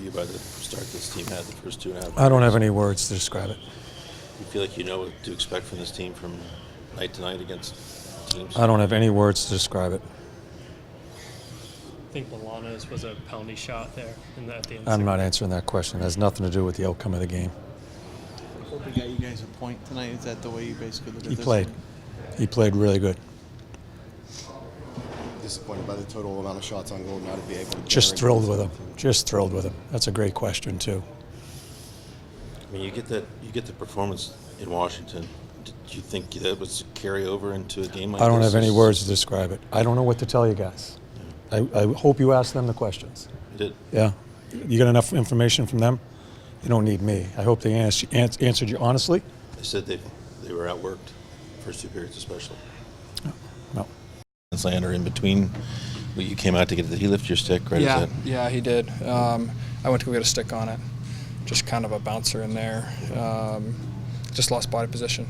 you by the start this team had the first 2.5 I don't have any words to describe it. You feel like you know what to expect from this team from night to night against teams? I don't have any words to describe it. I think Milano's was a penalty shot there at the end. I'm not answering that question. It has nothing to do with the outcome of the game. I hope he got you guys a point tonight. Is that the way you basically look at this? He played. He played really good. Disappointed by the total amount of shots on goal, not to be able to. Just thrilled with him. Just thrilled with him. That's a great question too. I mean, you get the performance in Washington. Did you think that was carry over into a game like this? I don't have any words to describe it. I don't know what to tell you guys. I hope you ask them the questions. You did. Yeah. You got enough information from them? You don't need me. I hope they answered you honestly. They said they were outworked, first 2 periods especially. No. Lander in between, but you came out to get. Did he lift your stick? Right? Yeah, he did. I went to go get a stick on it. Just kind of a bouncer in there. Just lost body position.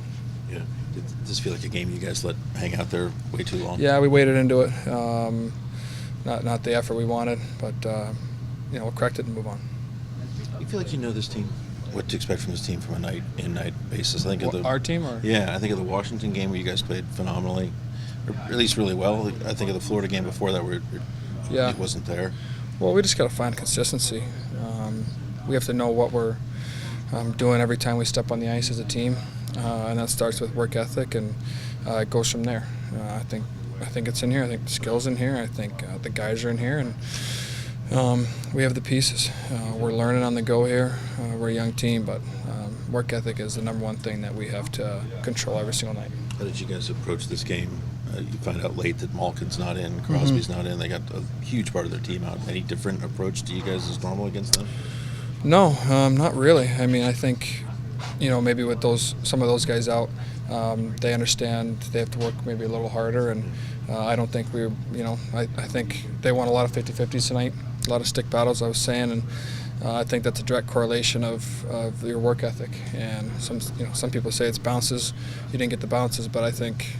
Yeah. Did this feel like a game you guys let hang out there way too long? Yeah, we waded into it. Not the effort we wanted, but we'll correct it and move on. You feel like you know this team, what to expect from this team from a night-in, night basis. I think of Our team, or I think of the Washington game where you guys played phenomenally, or at least really well. I think of the Florida game before that where it wasn't there. Well, we just got to find consistency. We have to know what we're doing every time we step on the ice as a team, and that starts with work ethic, and it goes from there. I think it's in here. I think the skill's in here. I think the guys are in here, and we have the pieces. We're learning on the go here. We're a young team, but work ethic is the number one thing that we have to control every single night. How did you guys approach this game? You find out late that Malkin's not in, Crosby's not in. They got a huge part of their team out. Any different approach to you guys as normal against them? No, not really. I mean, I think, maybe with some of those guys out, they understand they have to work maybe a little harder, and I don't think I think they won a lot of 50-50s tonight, a lot of stick battles, I was saying, and I think that's a direct correlation of your work ethic. And some people say it's bounces. You didn't get the bounces, but I think,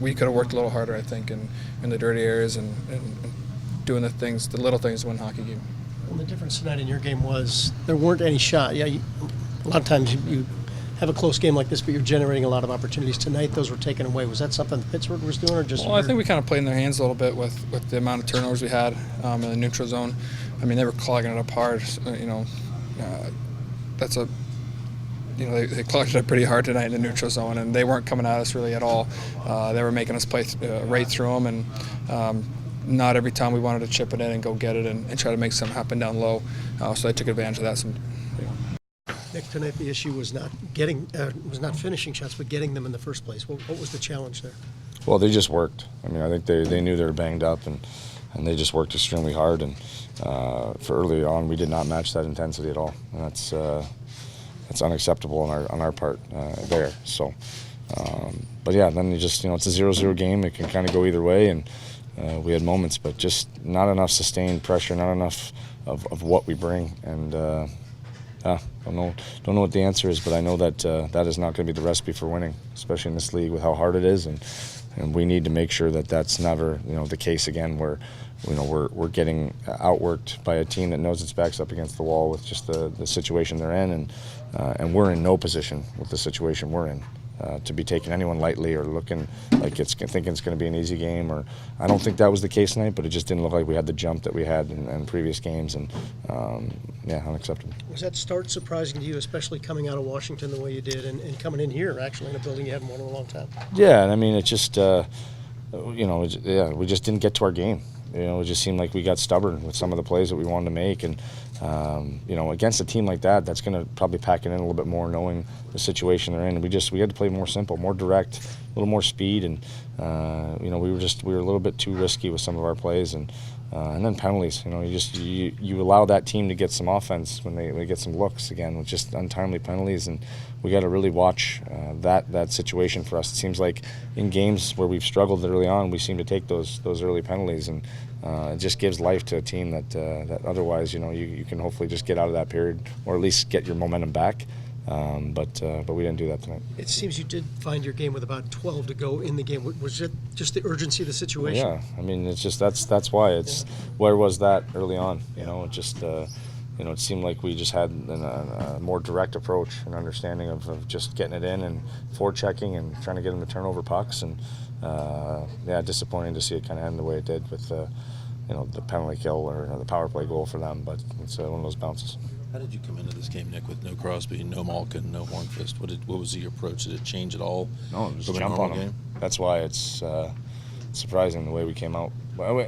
we could have worked a little harder, I think, in the dirty areas and doing the little things to win a hockey game. Well, the difference tonight in your game was there weren't any shots. Yeah, a lot of times you have a close game like this, but you're generating a lot of opportunities. Tonight, those were taken away. Was that something Pittsburgh was doing, or just? Well, I think we kind of played in their hands a little bit with the amount of turnovers we had in the neutral zone. I mean, they were clogging it up hard. That's a. They clogged it up pretty hard tonight in the neutral zone, and they weren't coming at us really at all. They were making us play right through them, and not every time we wanted to chip it in and go get it and try to make something happen down low. So they took advantage of that. Nick, tonight the issue was not finishing shots, but getting them in the first place. What was the challenge there? Well, they just worked. I mean, I think they knew they were banged up, and they just worked extremely hard. And for early on, we did not match that intensity at all. And that's unacceptable on our part there. So, but yeah, then it's a 0-0 game. It can kind of go either way, and we had moments, but just not enough sustained pressure, not enough of what we bring. And don't know what the answer is, but I know that that is not going to be the recipe for winning, especially in this league with how hard it is, and we need to make sure that that's never the case again, where we're getting outworked by a team that knows its back's up against the wall with just the situation they're in, and we're in no position with the situation we're in to be taking anyone lightly or looking like thinking it's going to be an easy game. Or I don't think that was the case tonight, but it just didn't look like we had the jump that we had in previous games, and unacceptable. Was that start surprising to you, especially coming out of Washington the way you did, and coming in here actually in a building you hadn't won in a long time? Yeah, and I mean, it just we just didn't get to our game. It just seemed like we got stubborn with some of the plays that we wanted to make, and against a team like that, that's going to probably pack it in a little bit more, knowing the situation they're in. We had to play more simple, more direct, a little more speed, and we were a little bit too risky with some of our plays, and then penalties. You allow that team to get some offense when they get some looks again with just untimely penalties, and we got to really watch that situation for us. It seems like in games where we've struggled early on, we seem to take those early penalties, and it just gives life to a team that otherwise you can hopefully just get out of that period, or at least get your momentum back. But we didn't do that tonight. It seems you did find your game with about 12 to go in the game. Was it just the urgency of the situation? Yeah, I mean, it's just that's why it's where was that early on? You know, it just it seemed like we just had a more direct approach and understanding of just getting it in and forechecking and trying to get them to turn over pucks. And disappointing to see it kind of end the way it did with the penalty kill or the power play goal for them. But it's one of those bounces. How did you come into this game, Nick, with no Crosby, no Malkin, no Hornqvist? What was your approach? Did it change at all? No, it was from a jump normal on them. game? That's why it's surprising the way we came out. Well,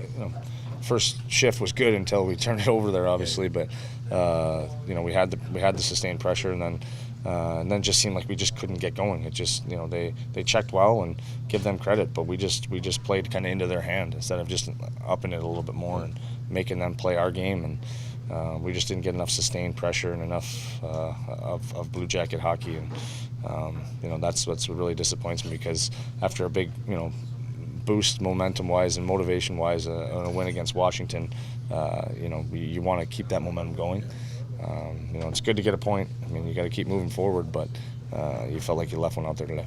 first shift was good until we turned it over there, obviously. But we had the sustained pressure, and then just seemed like we just couldn't get going. It just they checked well, and give them credit, but we just played kind of into their hand instead of just upping it a little bit more and making them play our game. And we just didn't get enough sustained pressure and enough of Blue Jacket hockey, and that's what really disappoints me, because after a big boost momentum-wise and motivation-wise on a win against Washington, you want to keep that momentum going. It's good to get a point. I mean, you got to keep moving forward, but you felt like you left one out there today.